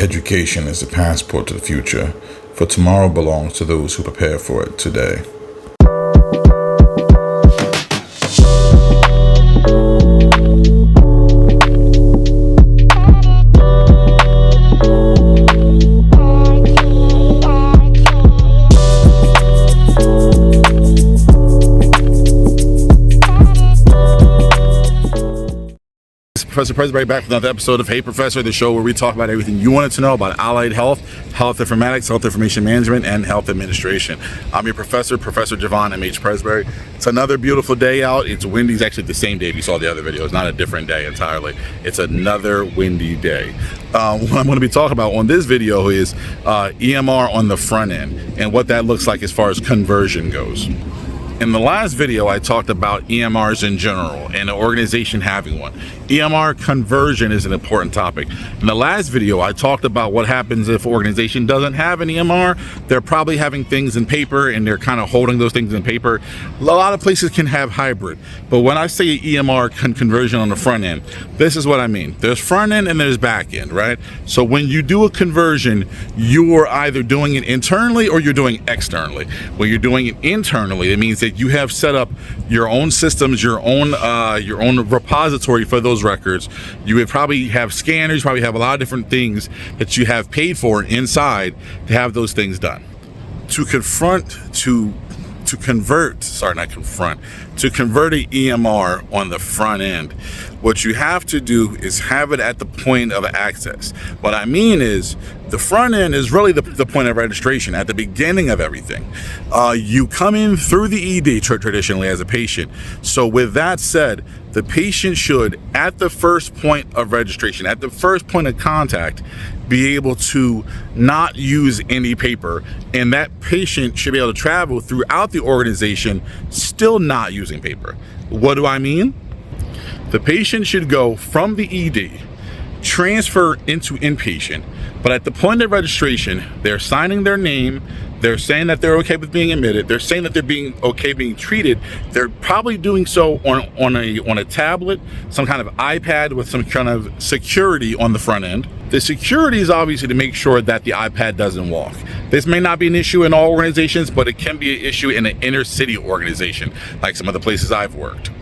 Education is the passport to the future, for tomorrow belongs to those who prepare for it today. Professor Presbury back with another episode of Hey Professor, the show where we talk about everything you wanted to know about allied health, health informatics, health information management, and health administration. I'm your professor, Professor Javon M.H. Presbury. It's another beautiful day out. It's windy. It's actually the same day if you saw the other video. It's not a different day entirely. It's another windy day. What I'm going to be talking about on this video is EMR on the front end and what that looks like as far as conversion goes. In the last video, I talked about EMRs in general and an organization having one. EMR conversion is an important topic. In the last video, I talked about what happens if an organization doesn't have an EMR. They're probably having things in paper and they're kind of holding those things in paper. A lot of places can have hybrid, but when I say EMR conversion on the front end, this is what I mean. There's front end and there's back end, right? So when you do a conversion, you are either doing it internally or you're doing externally. When you're doing it internally, it means that you have set up your own systems, your own repository for those records. You would probably have scanners, probably have a lot of different things that you have paid for inside to have those things done. To convert a EMR on the front end, what you have to do is have it at the point of access. What I mean is the front end is really the point of registration at the beginning of everything. You come in through the ED traditionally as a patient. So with that said, the patient should, at the first point of registration, at the first point of contact, be able to not use any paper, and that patient should be able to travel throughout the organization still not using paper. What do I mean? The patient should go from the ED, transfer into inpatient, but at the point of registration, they're signing their name, they're saying that they're okay with being admitted, they're saying that they're being okay being treated. They're probably doing so on a tablet, some kind of iPad with some kind of security on the front end. The security is obviously to make sure that the iPad doesn't walk. This may not be an issue in all organizations, but it can be an issue in an inner city organization, like some of the places I've worked.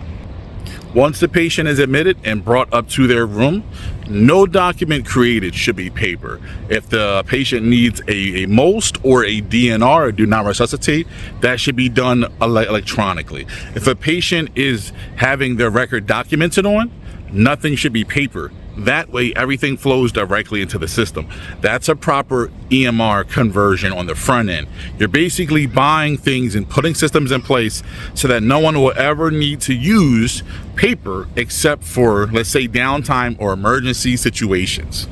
Once the patient is admitted and brought up to their room, no document created should be paper. If the patient needs a MOST or a DNR, or do not resuscitate, that should be done electronically. If a patient is having their record documented on, nothing should be paper. That way, everything flows directly into the system. That's a proper EMR conversion on the front end. You're basically buying things and putting systems in place so that no one will ever need to use paper except for, let's say, downtime or emergency situations.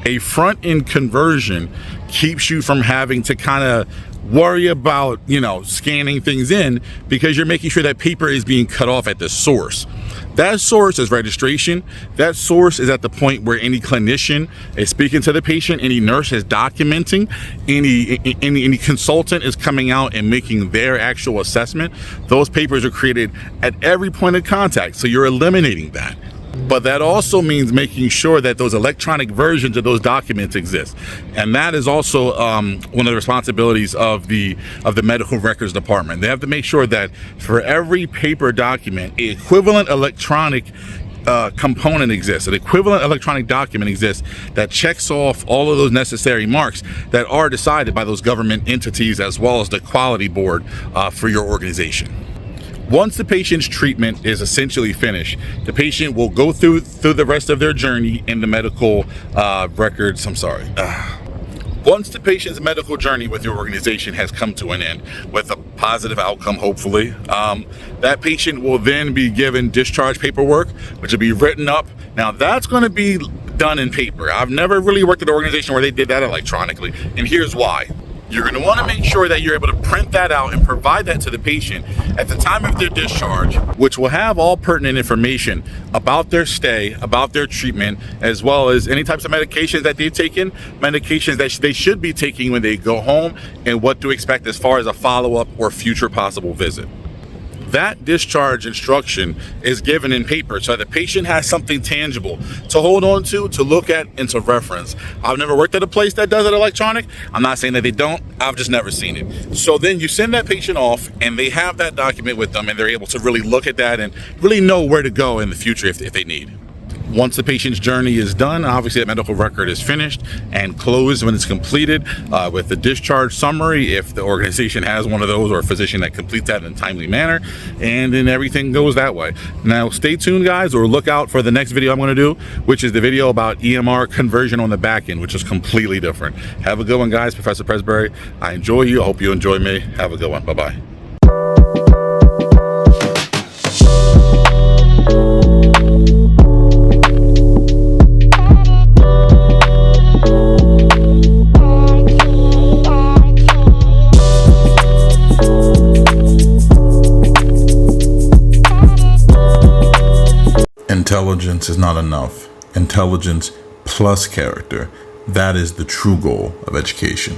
A front-end conversion keeps you from having to kind of worry about, scanning things in, because you're making sure that paper is being cut off at the source. That source is registration. That source is at the point where any clinician is speaking to the patient, any nurse is documenting, any consultant is coming out and making their actual assessment. Those papers are created at every point of contact, so you're eliminating that. But that also means making sure that those electronic versions of those documents exist. And that is also one of the responsibilities of the medical records department. They have to make sure that for every paper document, an equivalent electronic component exists, an equivalent electronic document exists that checks off all of those necessary marks that are decided by those government entities as well as the quality board for your organization. Once the patient's treatment is essentially finished, the patient will go through the rest of their journey in the medical records. Once the patient's medical journey with your organization has come to an end with a positive outcome, hopefully, that patient will then be given discharge paperwork, which will be written up. Now, that's going to be done in paper. I've never really worked at an organization where they did that electronically, and here's why. You're going to want to make sure that you're able to print that out and provide that to the patient at the time of their discharge, which will have all pertinent information about their stay, about their treatment, as well as any types of medications that they've taken, medications that they should be taking when they go home, and what to expect as far as a follow-up or future possible visit. that discharge instruction is given in paper so the patient has something tangible to hold on to look at, and to reference. I've never worked at a place that does it electronic. I'm not saying that they don't. I've just never seen it. So then you send that patient off and they have that document with them, and they're able to really look at that and really know where to go in the future if they need. Once the patient's journey is done, obviously that medical record is finished and closed when it's completed, with the discharge summary, if the organization has one of those, or a physician that completes that in a timely manner, and then everything goes that way. Now stay tuned, guys, or look out for the next video I'm going to do, which is the video about EMR conversion on the back end, which is completely different. Have a good one, guys. Professor Presbury, I enjoy you. I hope you enjoy me. Have a good one. Bye-bye. Intelligence is not enough. Intelligence plus character. That is the true goal of education.